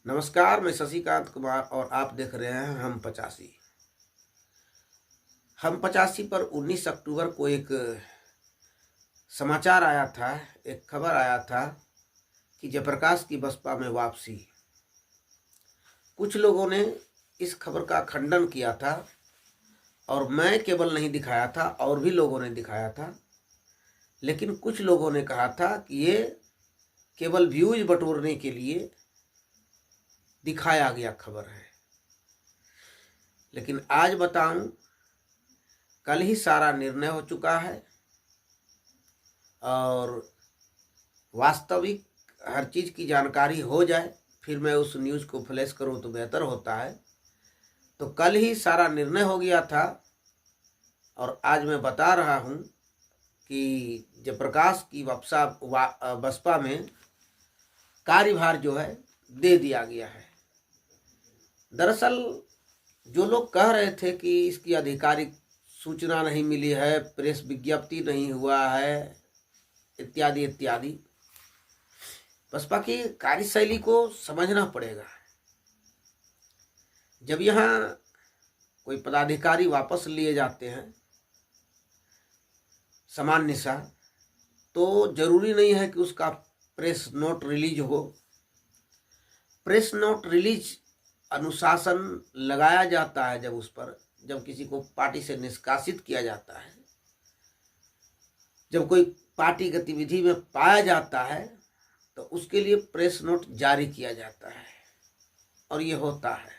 नमस्कार, मैं शशिकांत कुमार और आप देख रहे हैं हम 85 पर 19 अक्टूबर को एक समाचार आया था, एक खबर आया था कि जयप्रकाश की बसपा में वापसी। कुछ लोगों ने इस खबर का खंडन किया था और मैं केवल नहीं दिखाया था, और भी लोगों ने दिखाया था। लेकिन कुछ लोगों ने कहा था कि ये केवल व्यूज बटोरने के लिए दिखाया गया खबर है। लेकिन आज बताऊं, कल ही सारा निर्णय हो चुका है और वास्तविक हर चीज़ की जानकारी हो जाए, फिर मैं उस न्यूज़ को फ्लैश करूं तो बेहतर होता है। तो कल ही सारा निर्णय हो गया था और आज मैं बता रहा हूं कि जयप्रकाश की बसपा में कार्यभार जो है दे दिया गया है। दरअसल जो लोग कह रहे थे कि इसकी आधिकारिक सूचना नहीं मिली है, प्रेस विज्ञप्ति नहीं हुआ है, इत्यादि इत्यादि, बसपा की कार्यशैली को समझना पड़ेगा। जब यहाँ कोई पदाधिकारी वापस लिए जाते हैं सामान्य सा, तो जरूरी नहीं है कि उसका प्रेस नोट रिलीज हो। प्रेस नोट रिलीज अनुशासन लगाया जाता है जब उस पर, जब किसी को पार्टी से निष्कासित किया जाता है, जब कोई पार्टी गतिविधि में पाया जाता है, तो उसके लिए प्रेस नोट जारी किया जाता है और ये होता है।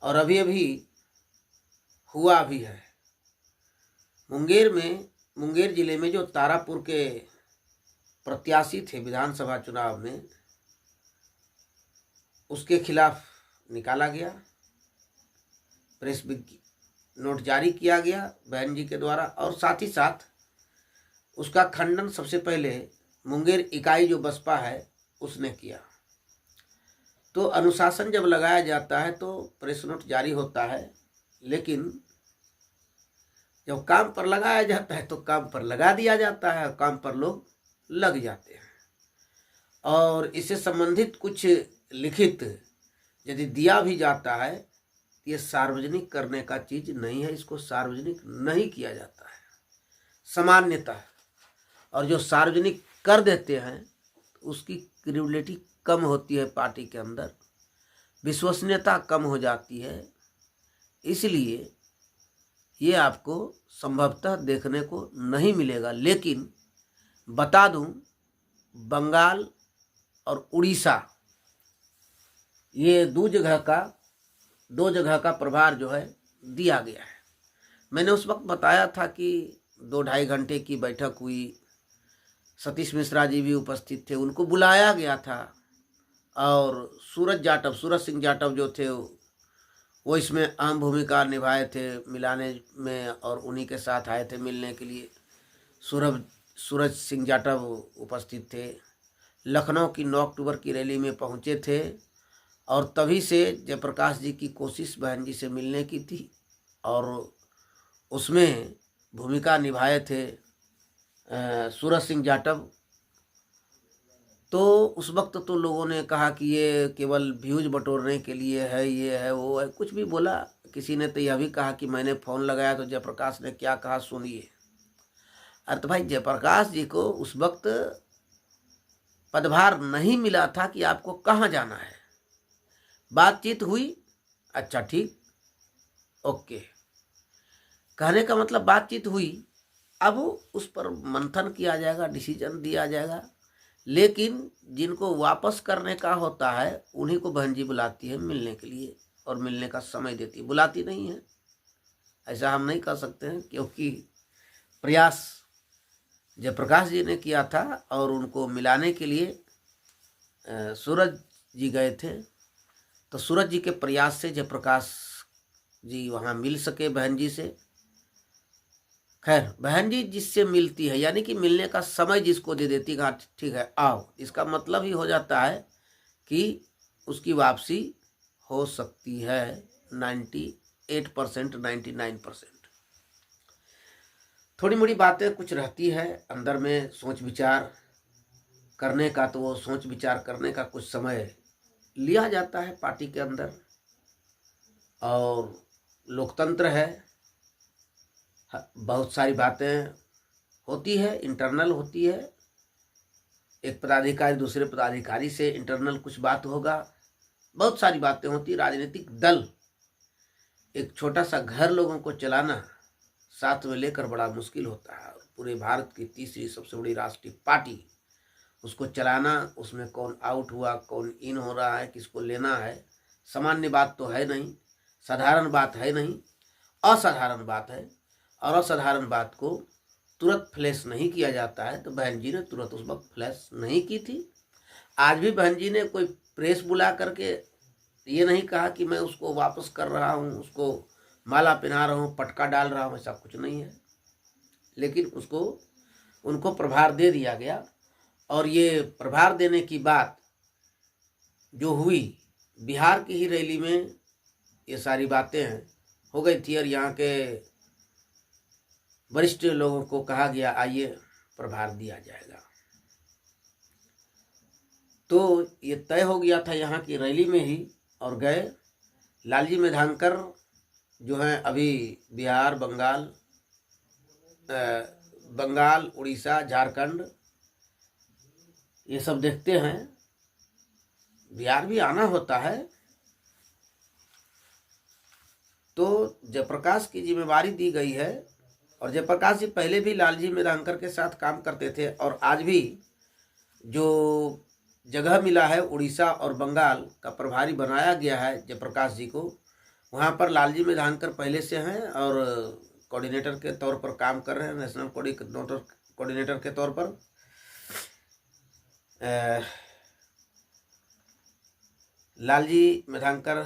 और अभी अभी हुआ भी है। मुंगेर जिले में जो तारापुर के प्रत्याशी थे विधानसभा चुनाव में, उसके खिलाफ निकाला गया, प्रेस नोट जारी किया गया बहन जी के द्वारा, और साथ ही साथ उसका खंडन सबसे पहले मुंगेर इकाई जो बसपा है उसने किया। तो अनुशासन जब लगाया जाता है तो प्रेस नोट जारी होता है, लेकिन जब काम पर लगाया जाता है तो काम पर लगा दिया जाता है, काम पर लोग लग जाते हैं। और इससे संबंधित कुछ लिखित यदि दिया भी जाता है, ये सार्वजनिक करने का चीज नहीं है, इसको सार्वजनिक नहीं किया जाता है सामान्यतः। और जो सार्वजनिक कर देते हैं उसकी क्रेडिबिलिटी कम होती है, पार्टी के अंदर विश्वसनीयता कम हो जाती है। इसलिए ये आपको संभवतः देखने को नहीं मिलेगा। लेकिन बता दूं, बंगाल और उड़ीसा, ये दो जगह का प्रभार जो है दिया गया है। मैंने उस वक्त बताया था कि 2-2.5 घंटे की बैठक हुई, सतीश मिश्रा जी भी उपस्थित थे, उनको बुलाया गया था, और सूरज सिंह जाटव जो थे वो इसमें अहम भूमिका निभाए थे मिलाने में, और उन्हीं के साथ आए थे मिलने के लिए। सूरज सिंह जाटव उपस्थित थे, लखनऊ की 9 अक्टूबर की रैली में पहुंचे थे, और तभी से जयप्रकाश जी की कोशिश बहन जी से मिलने की थी और उसमें भूमिका निभाए थे सूरज सिंह जाटव। तो उस वक्त तो लोगों ने कहा कि ये केवल व्यूज बटोरने के लिए है, ये है वो है, कुछ भी बोला। किसी ने तो यह भी कहा कि मैंने फ़ोन लगाया तो जयप्रकाश ने क्या कहा सुनिए। अरे तो भाई, जयप्रकाश जी को उस वक्त पदभार नहीं मिला था कि आपको कहाँ जाना है। बातचीत हुई, अच्छा ठीक, ओके, कहने का मतलब बातचीत हुई, अब उस पर मंथन किया जाएगा, डिसीजन दिया जाएगा। लेकिन जिनको वापस करने का होता है उन्हीं को बहन जी बुलाती है मिलने के लिए, और मिलने का समय देती है, बुलाती नहीं है। ऐसा हम नहीं कर सकते हैं, क्योंकि प्रयास जयप्रकाश जी ने किया था और उनको मिलाने के लिए सूरज जी गए थे। तो सूरज जी के प्रयास से जयप्रकाश जी वहाँ मिल सके बहन जी से। खैर, बहन जी जिससे मिलती है, यानी कि मिलने का समय जिसको दे देती है, हाँ ठीक है आओ, इसका मतलब ही हो जाता है कि उसकी वापसी हो सकती है 98%, 99%। थोड़ी मोड़ी बातें कुछ रहती है अंदर में सोच विचार करने का, तो वो सोच विचार करने का कुछ समय लिया जाता है पार्टी के अंदर, और लोकतंत्र है, बहुत सारी बातें होती है, इंटरनल होती है। एक पदाधिकारी दूसरे पदाधिकारी से इंटरनल कुछ बात होगा, बहुत सारी बातें होती। राजनीतिक दल, एक छोटा सा घर लोगों को चलाना साथ में लेकर बड़ा मुश्किल होता है। पूरे भारत की तीसरी सबसे बड़ी राष्ट्रीय पार्टी, उसको चलाना, उसमें कौन आउट हुआ, कौन इन हो रहा है, किसको लेना है, सामान्य बात तो है नहीं, साधारण बात है नहीं, असाधारण बात है। और असाधारण बात को तुरंत फ्लैश नहीं किया जाता है। तो बहन जी ने तुरंत उस वक्त फ्लैश नहीं की थी। आज भी बहन जी ने कोई प्रेस बुला करके ये नहीं कहा कि मैं उसको वापस कर रहा हूँ, उसको माला पहना रहा हूँ, पटका डाल रहा हूँ, ऐसा कुछ नहीं है। लेकिन उनको प्रभार दे दिया गया। और ये प्रभार देने की बात जो हुई, बिहार की ही रैली में ये सारी बातें हो गई थी, और यहाँ के वरिष्ठ लोगों को कहा गया आइए प्रभार दिया जाएगा। तो ये तय हो गया था यहाँ की रैली में ही, और गए। लालजी मेधांकर जो हैं अभी बिहार, बंगाल, उड़ीसा, झारखंड ये सब देखते हैं। बिहार भी आना होता है। तो जयप्रकाश की जिम्मेवारी दी गई है, और जयप्रकाश जी पहले भी लालजी मेधांकर के साथ काम करते थे, और आज भी जो जगह मिला है उड़ीसा और बंगाल का प्रभारी बनाया गया है जयप्रकाश जी को, वहाँ पर लालजी मेधांकर पहले से हैं और कोऑर्डिनेटर के तौर पर काम कर रहे हैं, नेशनल कोऑर्डिनेटर के तौर पर। लालजी मेधांकर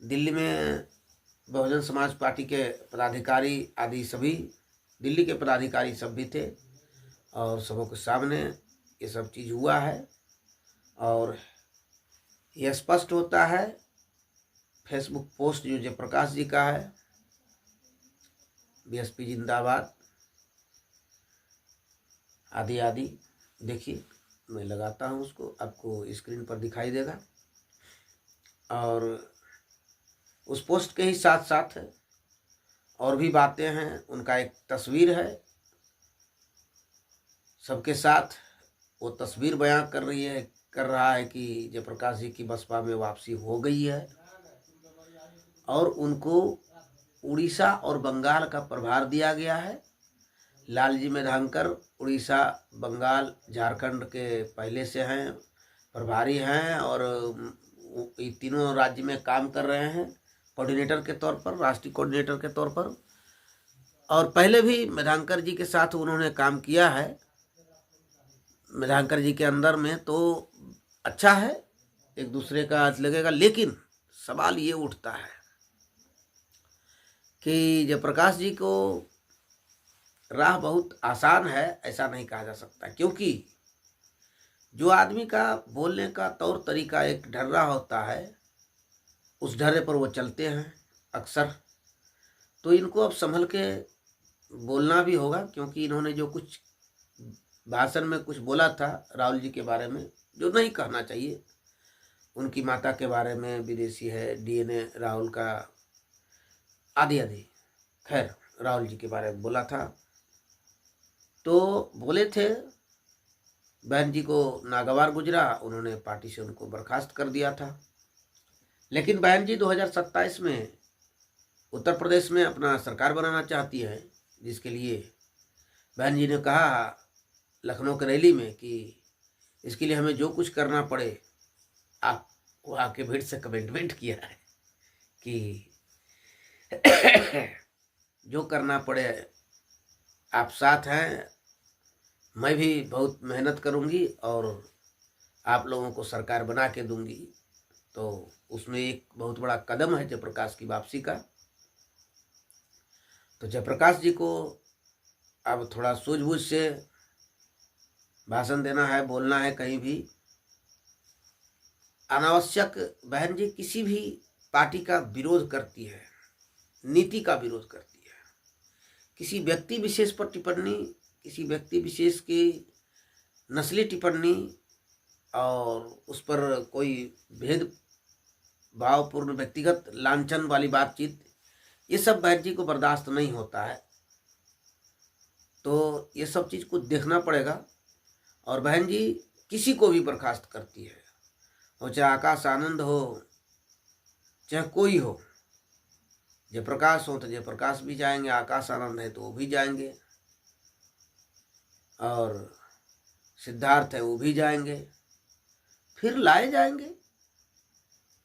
दिल्ली में बहुजन समाज पार्टी के पदाधिकारी आदि सभी, दिल्ली के पदाधिकारी सब भी थे, और सबों के सामने ये सब चीज़ हुआ है। और यह स्पष्ट होता है फेसबुक पोस्ट जो जयप्रकाश जी का है, बीएसपी जिंदाबाद आदि आदि। देखिए मैं लगाता हूँ उसको, आपको स्क्रीन पर दिखाई देगा। और उस पोस्ट के ही साथ साथ और भी बातें हैं। उनका एक तस्वीर है सबके साथ, वो तस्वीर बयां कर रहा है कि जयप्रकाश जी की बसपा में वापसी हो गई है, और उनको उड़ीसा और बंगाल का प्रभार दिया गया है। लालजी मेधांकर उड़ीसा, बंगाल, झारखंड के पहले से हैं, प्रभारी हैं, और ये तीनों राज्य में काम कर रहे हैं कोऑर्डिनेटर के तौर पर, राष्ट्रीय कोऑर्डिनेटर के तौर पर। और पहले भी मेधांकर जी के साथ उन्होंने काम किया है, मेधांकर जी के अंदर में। तो अच्छा है, एक दूसरे का हाथ लगेगा। लेकिन सवाल ये उठता है कि जयप्रकाश जी को राह बहुत आसान है, ऐसा नहीं कहा जा सकता, क्योंकि जो आदमी का बोलने का तौर तरीका एक ढर्रा होता है, उस ढर्रे पर वो चलते हैं अक्सर। तो इनको अब संभल के बोलना भी होगा, क्योंकि इन्होंने जो कुछ भाषण में कुछ बोला था राहुल जी के बारे में, जो नहीं कहना चाहिए, उनकी माता के बारे में, विदेशी है, डीएनए राहुल का, आदि आदि, खैर राहुल जी के बारे में बोला था। तो बोले थे, बहन जी को नागवार गुजरा, उन्होंने पार्टी से उनको बर्खास्त कर दिया था। लेकिन बहन जी 2027 में उत्तर प्रदेश में अपना सरकार बनाना चाहती हैं, जिसके लिए बहन जी ने कहा लखनऊ की रैली में कि इसके लिए हमें जो कुछ करना पड़े, आप वो आके भीड़ से कमिटमेंट किया है कि जो करना पड़े आप साथ हैं, मैं भी बहुत मेहनत करूंगी और आप लोगों को सरकार बना के दूंगी। तो उसमें एक बहुत बड़ा कदम है जयप्रकाश की वापसी का। तो जयप्रकाश जी को अब थोड़ा सूझबूझ से भाषण देना है, बोलना है कहीं भी। अनावश्यक बहन जी किसी भी पार्टी का विरोध करती है, नीति का विरोध करती है। किसी व्यक्ति विशेष पर टिप्पणी, किसी व्यक्ति विशेष की नस्ली टिप्पणी और उस पर कोई भेद भावपूर्ण व्यक्तिगत लांछन वाली बातचीत, ये सब बहन जी को बर्दाश्त नहीं होता है। तो ये सब चीज़ को देखना पड़ेगा। और बहन जी किसी को भी बर्खास्त करती है, और चाहे आकाश आनंद हो, चाहे कोई हो, जयप्रकाश हो तो जयप्रकाश भी जाएंगे, आकाश आनंद है तो वो भी जाएंगे, और सिद्धार्थ है वो भी जाएंगे, फिर लाए जाएंगे।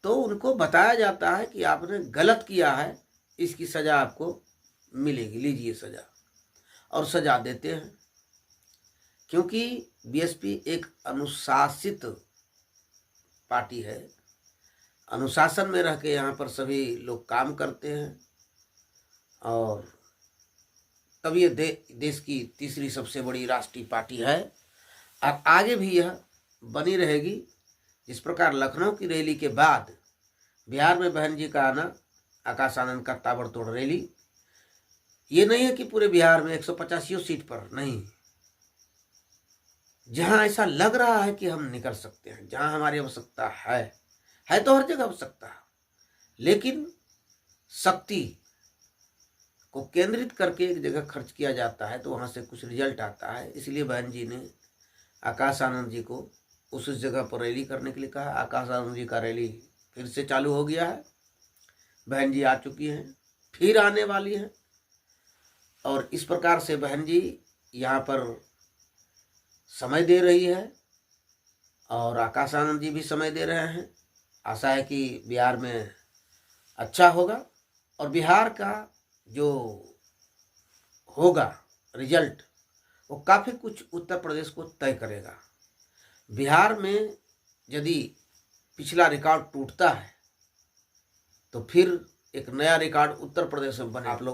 तो उनको बताया जाता है कि आपने गलत किया है, इसकी सज़ा आपको मिलेगी, लीजिए सज़ा, और सज़ा देते हैं। क्योंकि बीएसपी एक अनुशासित पार्टी है, अनुशासन में रह के यहाँ पर सभी लोग काम करते हैं, और तब ये देश की तीसरी सबसे बड़ी राष्ट्रीय पार्टी है, और आगे भी यह बनी रहेगी। जिस प्रकार लखनऊ की रैली के बाद बिहार में बहन जी का आना, आकाश आनंद का ताबड़तोड़ रैली, ये नहीं है कि पूरे बिहार में 185 सीट पर नहीं, जहां ऐसा लग रहा है कि हम निकल सकते हैं, जहां हमारी आवश्यकता है तो हर जगह आवश्यकता है, लेकिन शक्ति को केंद्रित करके एक जगह खर्च किया जाता है तो वहां से कुछ रिजल्ट आता है। इसलिए बहन जी ने आकाश आनंद जी को उस जगह पर रैली करने के लिए कहा। आकाश आनंद जी का रैली फिर से चालू हो गया है, बहन जी आ चुकी हैं, फिर आने वाली हैं, और इस प्रकार से बहन जी यहाँ पर समय दे रही है, और आकाश आनंद जी भी समय दे रहे हैं। आशा है कि बिहार में अच्छा होगा, और बिहार का जो होगा रिजल्ट वो काफ़ी कुछ उत्तर प्रदेश को तय करेगा। बिहार में यदि पिछला रिकॉर्ड टूटता है तो फिर एक नया रिकॉर्ड उत्तर प्रदेश में बने। आप लोग